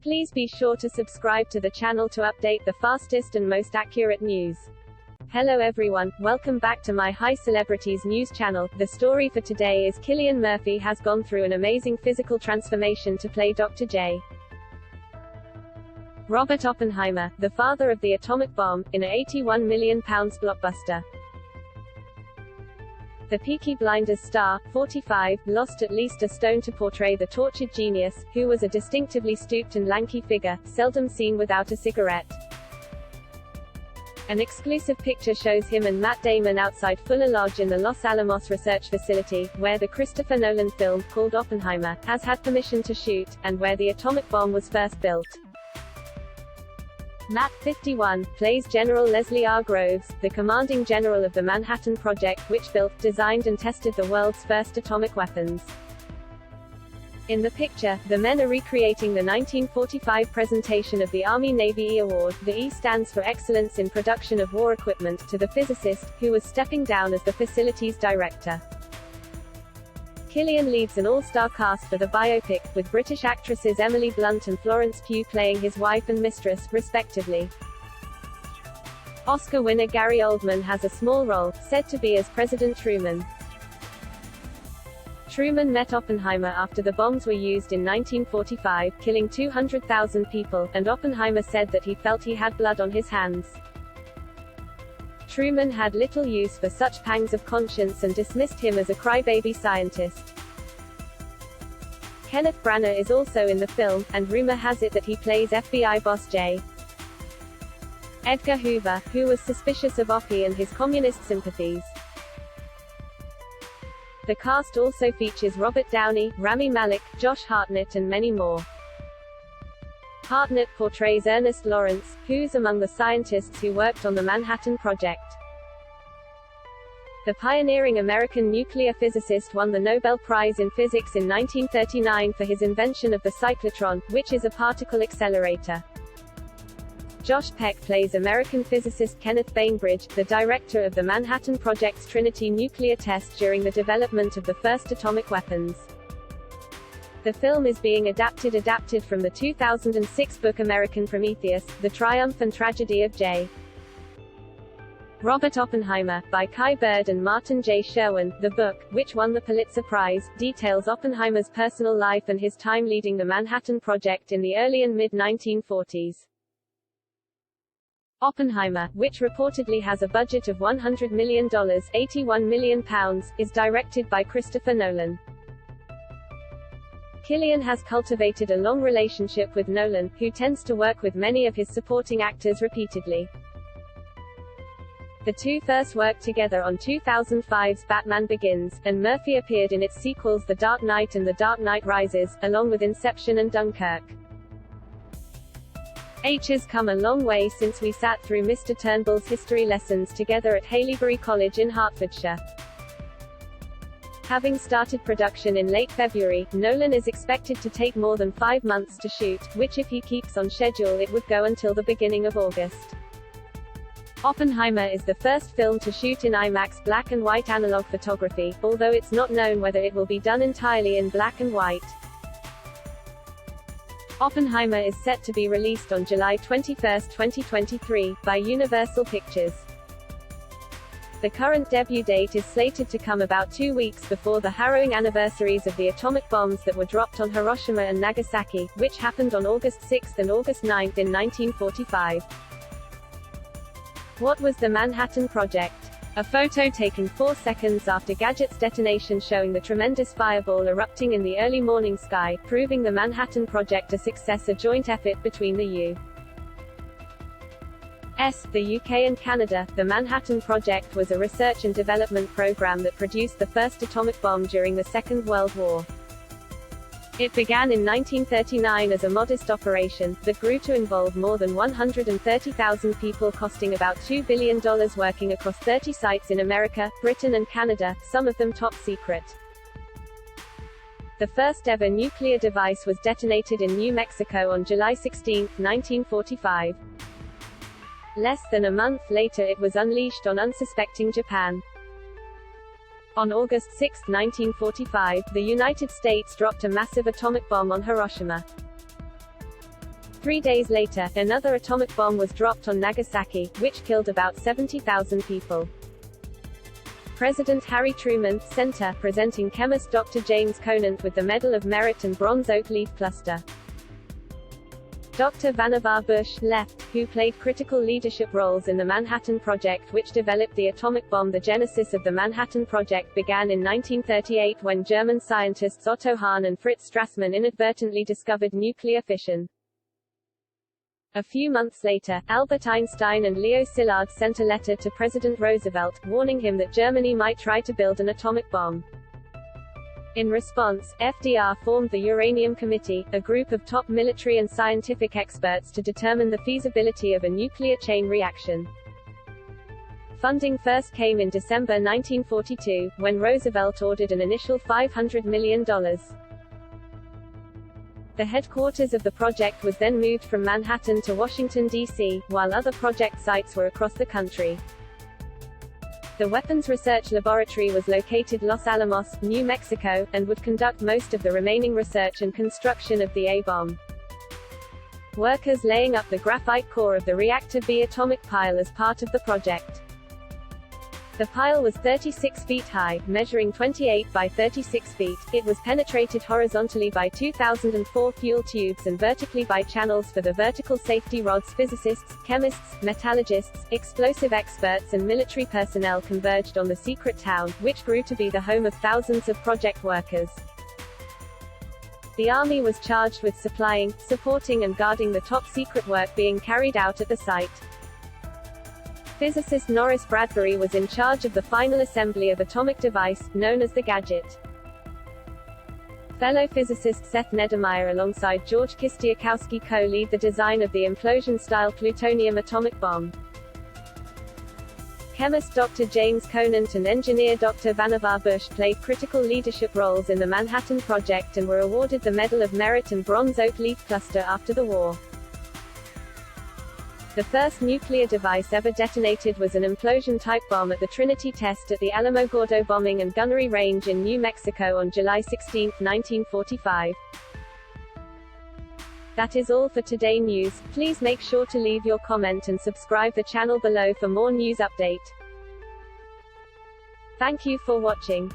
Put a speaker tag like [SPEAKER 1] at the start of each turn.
[SPEAKER 1] Please be sure to subscribe to the channel to update the fastest and most accurate news. Hello everyone, welcome back to my High Celebrities news channel. The story for today is Cillian Murphy has gone through an amazing physical transformation to play Dr. J. Robert Oppenheimer, the father of the atomic bomb, in an £81 million blockbuster. The Peaky Blinders star, 45, lost at least a stone to portray the tortured genius, who was a distinctively stooped and lanky figure, seldom seen without a cigarette. An exclusive picture shows him and Matt Damon outside Fuller Lodge in the Los Alamos research facility, where the Christopher Nolan film, called Oppenheimer, has had permission to shoot, and where the atomic bomb was first built. Matt, 51, plays General Leslie R. Groves, the commanding general of the Manhattan Project, which built, designed and tested the world's first atomic weapons. In the picture, the men are recreating the 1945 presentation of the Army-Navy E Award. The E stands for Excellence in Production of War Equipment, to the physicist, who was stepping down as the facility's director. Cillian leads an all-star cast for the biopic, with British actresses Emily Blunt and Florence Pugh playing his wife and mistress, respectively. Oscar winner Gary Oldman has a small role, said to be as President Truman. Truman met Oppenheimer after the bombs were used in 1945, killing 200,000 people, and Oppenheimer said that he felt he had blood on his hands. Truman had little use for such pangs of conscience and dismissed him as a crybaby scientist. Kenneth Branagh is also in the film, and rumor has it that he plays FBI boss J. Edgar Hoover, who was suspicious of Oppie and his communist sympathies. The cast also features Robert Downey, Rami Malek, Josh Hartnett and many more. Hartnett portrays Ernest Lawrence, who's among the scientists who worked on the Manhattan Project. The pioneering American nuclear physicist won the Nobel Prize in Physics in 1939 for his invention of the cyclotron, which is a particle accelerator. Josh Peck plays American physicist Kenneth Bainbridge, the director of the Manhattan Project's Trinity nuclear test during the development of the first atomic weapons. The film is being adapted from the 2006 book American Prometheus, The Triumph and Tragedy of J. Robert Oppenheimer, by Kai Bird and Martin J. Sherwin. The book, which won the Pulitzer Prize, details Oppenheimer's personal life and his time leading the Manhattan Project in the early and mid-1940s. Oppenheimer, which reportedly has a budget of $100 million, £81 million, is directed by Christopher Nolan. Cillian has cultivated a long relationship with Nolan, who tends to work with many of his supporting actors repeatedly. The two first worked together on 2005's Batman Begins, and Murphy appeared in its sequels The Dark Knight and The Dark Knight Rises, along with Inception and Dunkirk. Has come a long way since we sat through Mr. Turnbull's history lessons together at Haileybury College in Hertfordshire. Having started production in late February, Nolan is expected to take more than 5 months to shoot, which if he keeps on schedule it would go until the beginning of August. Oppenheimer is the first film to shoot in IMAX black and white analog photography, although it's not known whether it will be done entirely in black and white. Oppenheimer is set to be released on July 21, 2023, by Universal Pictures. The current debut date is slated to come about 2 weeks before the harrowing anniversaries of the atomic bombs that were dropped on Hiroshima and Nagasaki, which happened on August 6 and August 9 in 1945. What was the Manhattan Project? A photo taken 4 seconds after Gadget's detonation showing the tremendous fireball erupting in the early morning sky, proving the Manhattan Project a success, a joint effort between the U.S., the UK and Canada. The Manhattan Project was a research and development program that produced the first atomic bomb during the Second World War. It began in 1939 as a modest operation, that grew to involve more than 130,000 people, costing about $2 billion, working across 30 sites in America, Britain and Canada, some of them top secret. The first ever nuclear device was detonated in New Mexico on July 16, 1945. Less than a month later it was unleashed on unsuspecting Japan. On August 6, 1945, the United States dropped a massive atomic bomb on Hiroshima. 3 days later, another atomic bomb was dropped on Nagasaki, which killed about 70,000 people. President Harry Truman, Center, presenting chemist Dr. James Conant with the Medal of Merit and bronze oak leaf cluster. Dr. Vannevar Bush, left, who played critical leadership roles in the Manhattan Project, which developed the atomic bomb. The genesis of the Manhattan Project began in 1938 when German scientists Otto Hahn and Fritz Strassmann inadvertently discovered nuclear fission. A few months later, Albert Einstein and Leo Szilard sent a letter to President Roosevelt, warning him that Germany might try to build an atomic bomb. In response, FDR formed the Uranium Committee, a group of top military and scientific experts to determine the feasibility of a nuclear chain reaction. Funding first came in December 1942, when Roosevelt ordered an initial $500 million. The headquarters of the project was then moved from Manhattan to Washington, D.C., while other project sites were across the country. The Weapons Research Laboratory was located Los Alamos, New Mexico, and would conduct most of the remaining research and construction of the A-bomb. Workers laying up the graphite core of the Reactor B atomic pile as part of the project. The pile was 36 feet high, measuring 28 by 36 feet. It was penetrated horizontally by 2004 fuel tubes and vertically by channels for the vertical safety rods. Physicists, chemists, metallurgists, explosive experts and military personnel converged on the secret town, which grew to be the home of thousands of project workers. The Army was charged with supplying, supporting and guarding the top-secret work being carried out at the site. Physicist Norris Bradbury was in charge of the final assembly of atomic device, known as the gadget. Fellow physicist Seth Neddermeyer alongside George Kistiakowsky co-lead the design of the implosion-style plutonium atomic bomb. Chemist Dr. James Conant and engineer Dr. Vannevar Bush played critical leadership roles in the Manhattan Project and were awarded the Medal of Merit and bronze oak leaf cluster after the war. The first nuclear device ever detonated was an implosion-type bomb at the Trinity test at the Alamogordo Bombing and Gunnery Range in New Mexico on July 16, 1945. That is all for Today News. Please make sure to leave your comment and subscribe the channel below for more news update. Thank you for watching.